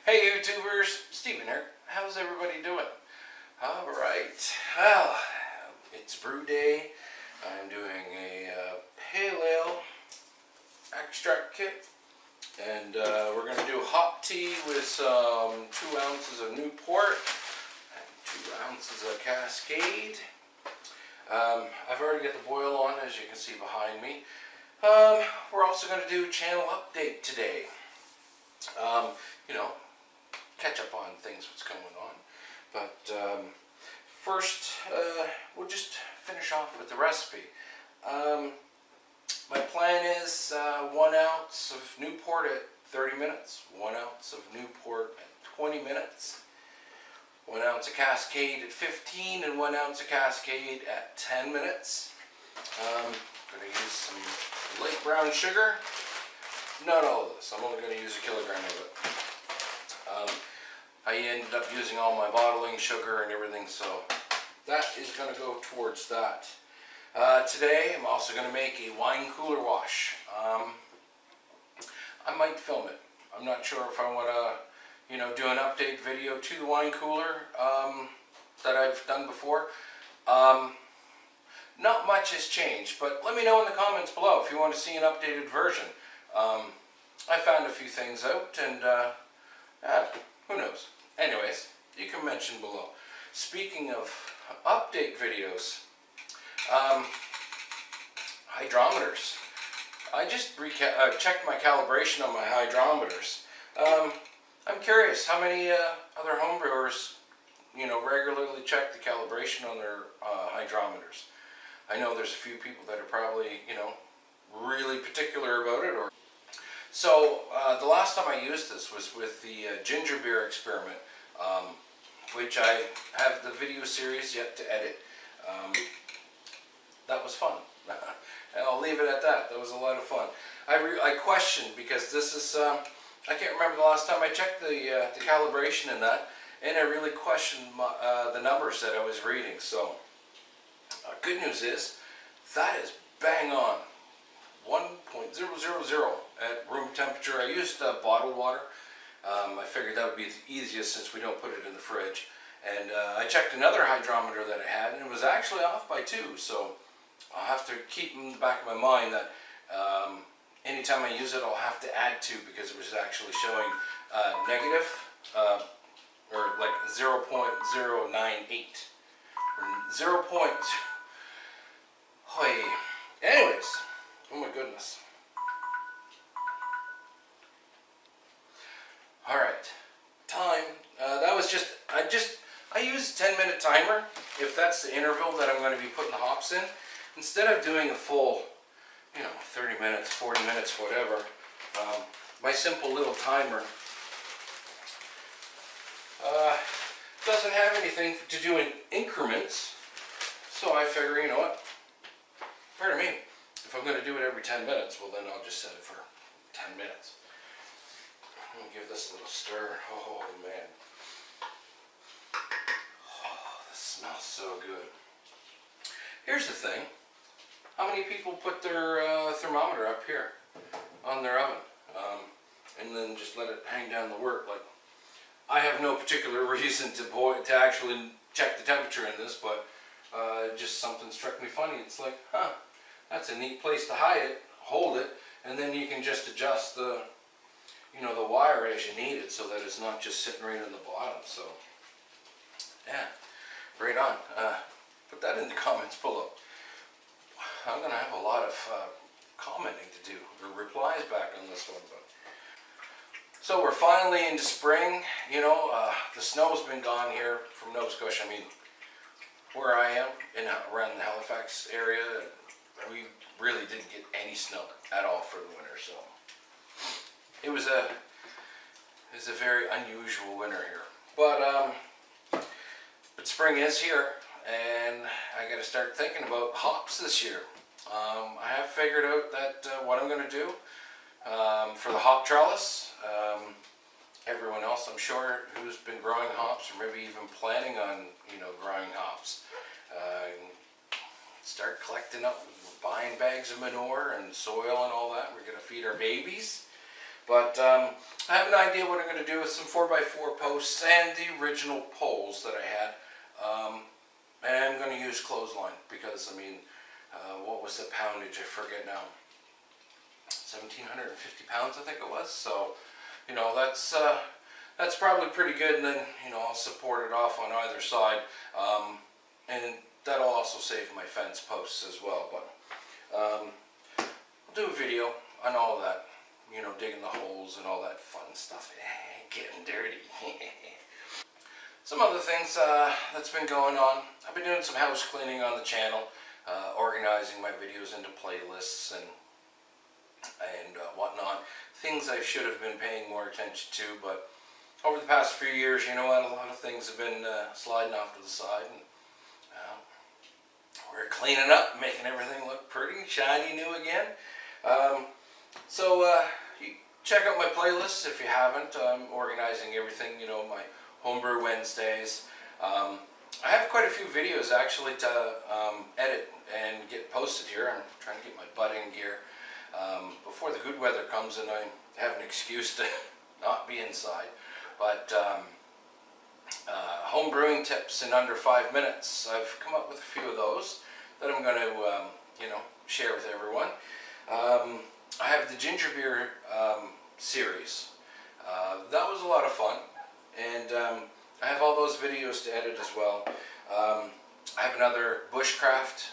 Hey YouTubers, Steven here. How's everybody doing? Alright, well, it's brew day. I'm doing a pale ale extract kit. And we're going to do hop tea with some 2 ounces of Newport and 2 ounces of Cascade. I've already got the boil on, as you can see behind me. We're also going to do channel update today. You know, catch up on things, what's going on. But first, we'll just finish off with the recipe. My plan is 1 ounce of Newport at 30 minutes, 1 ounce of Newport at 20 minutes, 1 ounce of Cascade at 15, and 1 ounce of Cascade at 10 minutes. I'm going to use some light brown sugar. Not all of this, I'm only going to use 1 kilogram of it. I ended up using all my bottling sugar and everything, so that is going to go towards that. Today I'm also going to make a wine cooler wash. I might film it. I'm not sure if I want to, do an update video to the wine cooler that I've done before. Not much has changed, but let me know in the comments below if you want to see an updated version. I found a few things out, and who knows. Anyways, you can mention below. Speaking of update videos, hydrometers. I just checked my calibration on my hydrometers. I'm curious how many other homebrewers, regularly check the calibration on their hydrometers. I know there's a few people that are probably, really particular about it. So the last time I used this was with the ginger beer experiment, which I have the video series yet to edit. That was fun. And I'll leave it at that. That was a lot of fun. I questioned, because this is, I can't remember the last time I checked the calibration in that, and I really questioned the numbers that I was reading. So, good news is, that is bang on. 1.000 at room temperature. I used bottled water. I figured that would be the easiest since we don't put it in the fridge. And I checked another hydrometer that I had, and it was actually off by 2. So I'll have to keep in the back of my mind that anytime I use it, I'll have to add 2, because it was actually showing negative, or like 0.098. Or 0. Anyways, oh my goodness. Alright, time. That was just, I used a 10-minute timer, if that's the interval that I'm going to be putting the hops in. Instead of doing a full, 30 minutes, 40 minutes, whatever, my simple little timer doesn't have anything to do in increments. So I figure, you know what, pardon me, if I'm going to do it every 10 minutes, well then I'll just set it for 10 minutes. I'm going to give this a little stir. Oh man. Oh, this smells so good. Here's the thing. How many people put their thermometer up here on their oven and then just let it hang down the work? Like, I have no particular reason to actually check the temperature in this, but just something struck me funny. It's like, that's a neat place to hold it, and then you can just adjust the, the wire as you need it, so that it's not just sitting right in the bottom. So, yeah, right on. Put that in the comments below. I'm going to have a lot of commenting to do, or replies back on this one. But so we're finally into spring. The snow's been gone here from Nova Scotia. I mean, where I am, around the Halifax area, we really didn't get any snow at all for the winter. So it was a very unusual winter here. But spring is here, and I got to start thinking about hops this year. I have figured out that what I'm going to do for the hop trellis. Everyone else, I'm sure, who's been growing hops, or maybe even planning on, growing hops, start collecting up, buying bags of manure and soil and all that. We're going to feed our babies. But I have an idea what I'm going to do with some 4x4 posts and the original poles that I had. And I'm going to use clothesline because, I mean, what was the poundage? I forget now. 1,750 pounds, I think it was. So, you know, that's probably pretty good. And then, you know, I'll support it off on either side. And that'll also save my fence posts as well. But I'll do a video on all of that. You know, digging the holes and all that fun stuff. Getting dirty. Some other things that's been going on. I've been doing some house cleaning on the channel, organizing my videos into playlists and whatnot. Things I should have been paying more attention to, but over the past few years, you know what, a lot of things have been sliding off to the side, and we're cleaning up, making everything look pretty shiny new again. So you check out my playlists if you haven't. I'm organizing everything, you know, my Homebrew Wednesdays. I have quite a few videos actually to edit and get posted here. I'm trying to get my butt in gear before the good weather comes and I have an excuse to not be inside. But home brewing tips in under 5 minutes. I've come up with a few of those that I'm going to, you know, share with everyone. I have the ginger beer series. That was a lot of fun, and I have all those videos to edit as well. I have another bushcraft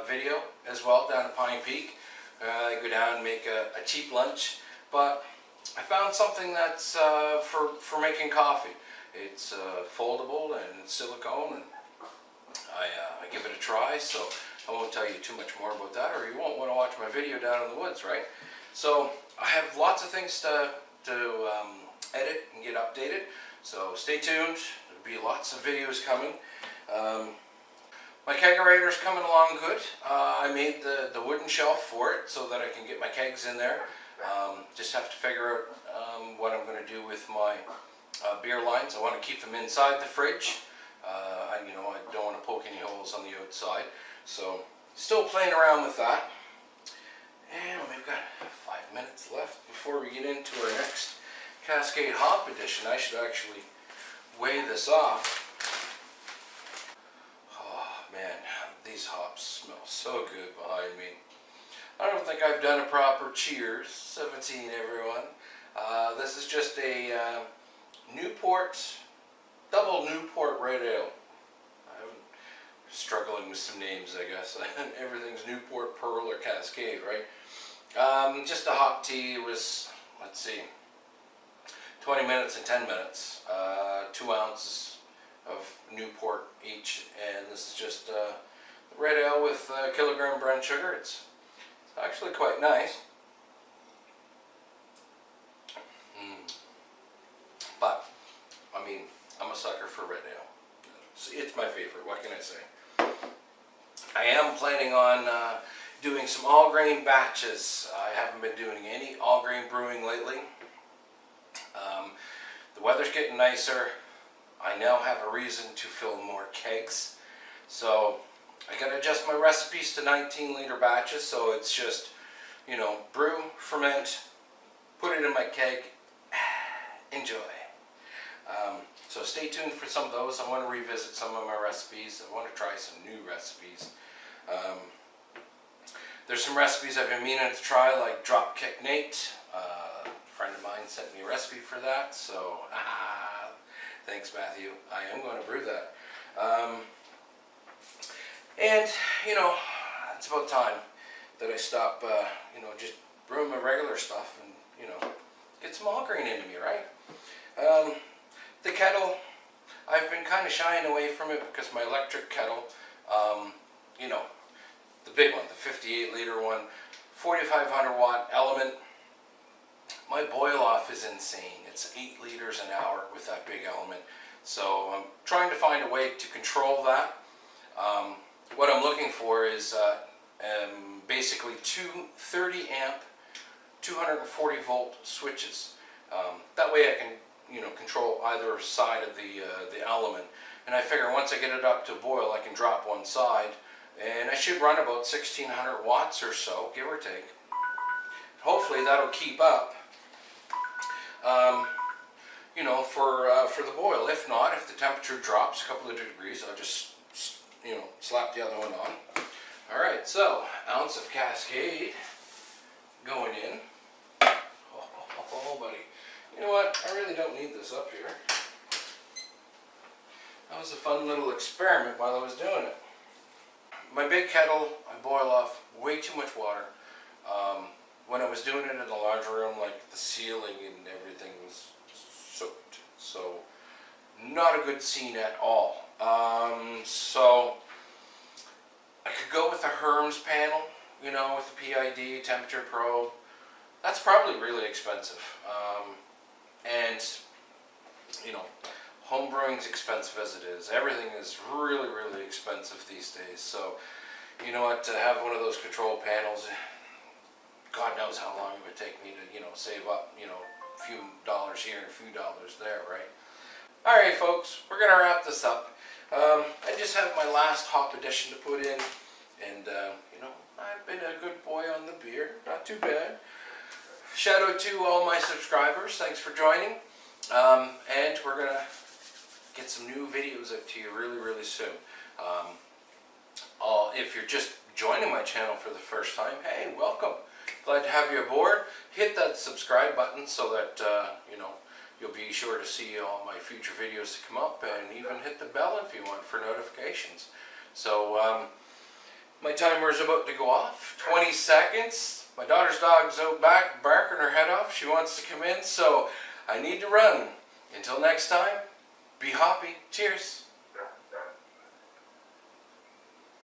video as well down at Pine Peak. I go down and make a cheap lunch, but I found something that's for making coffee. It's foldable and it's silicone, and I give it a try, so I won't tell you too much more about that, or you won't want to watch my video down in the woods, right? So I have lots of things to edit and get updated, so stay tuned. There'll be lots of videos coming. My kegerator's coming along good. I made the wooden shelf for it so that I can get my kegs in there. Just have to figure out what I'm going to do with my beer lines. I want to keep them inside the fridge. You know, I don't want to poke any holes on the outside. So, still playing around with that. And we've got 5 minutes left before we get into our next Cascade Hop Edition. I should actually weigh this off. Oh man, these hops smell so good behind me. I don't think I've done a proper cheers. 17 everyone. This is just a Newport, double Newport Red Ale. Struggling with some names, I guess. Everything's Newport, Pearl, or Cascade, right? Just a hot tea. It was, let's see, 20 minutes and 10 minutes. 2 ounces of Newport each, and this is just red ale with kilogram brown sugar. It's actually quite nice. But, I mean, I'm a sucker for red ale. It's my favorite, what can I say? I am planning on doing some all-grain batches. I haven't been doing any all-grain brewing lately. The weather's getting nicer. I now have a reason to fill more kegs. So I gotta adjust my recipes to 19-liter batches, so it's just, you know, brew, ferment, put it in my keg, enjoy. So stay tuned for some of those. I want to revisit some of my recipes. I want to try some new recipes. There's some recipes I've been meaning to try, like Dropkick Nate. A friend of mine sent me a recipe for that, so thanks Matthew. I am going to brew that. And, you know, it's about time that I stop, you know, just brewing my regular stuff and, you know, get some all grain into me, right? The kettle, I've been kind of shying away from it because my electric kettle, you know, the big one, the 58-liter one, 4,500 watt element, my boil off is insane. It's 8 liters an hour with that big element. So I'm trying to find a way to control that. What I'm looking for is basically two 30 amp, 240 volt switches. That way I can, you know, control either side of the element, and I figure once I get it up to boil, I can drop one side, and I should run about 1,600 watts or so, give or take. Hopefully that'll keep up you know, for the boil. If not, if the temperature drops a couple of degrees, I'll just, you know, slap the other one on. All right, so ounce of Cascade going in. Oh, buddy. You know what? I really don't need this up here. That was a fun little experiment while I was doing it. My big kettle, I boil off way too much water. When I was doing it in the larger room, like the ceiling and everything was soaked. So, not a good scene at all. So, I could go with the Hermes panel, you know, with the PID, temperature probe. That's probably really expensive. And, you know, home brewing's expensive as it is. Everything is really, really expensive these days. So, you know what, to have one of those control panels, God knows how long it would take me to, you know, save up, you know, a few dollars here and a few dollars there, right? Alright folks, we're going to wrap this up. I just have my last hop addition to put in, and, you know, I've been a good boy on the beer, not too bad. Shout out to all my subscribers, thanks for joining, and we're going to get some new videos out to you really, really soon. If you're just joining my channel for the first time, hey, welcome. Glad to have you aboard. Hit that subscribe button so that, you know, you'll be sure to see all my future videos to come up, and even hit the bell if you want for notifications. So, my timer is about to go off. 20 seconds. My daughter's dog's out back barking her head off. She wants to come in, so I need to run. Until next time, be hoppy. Cheers.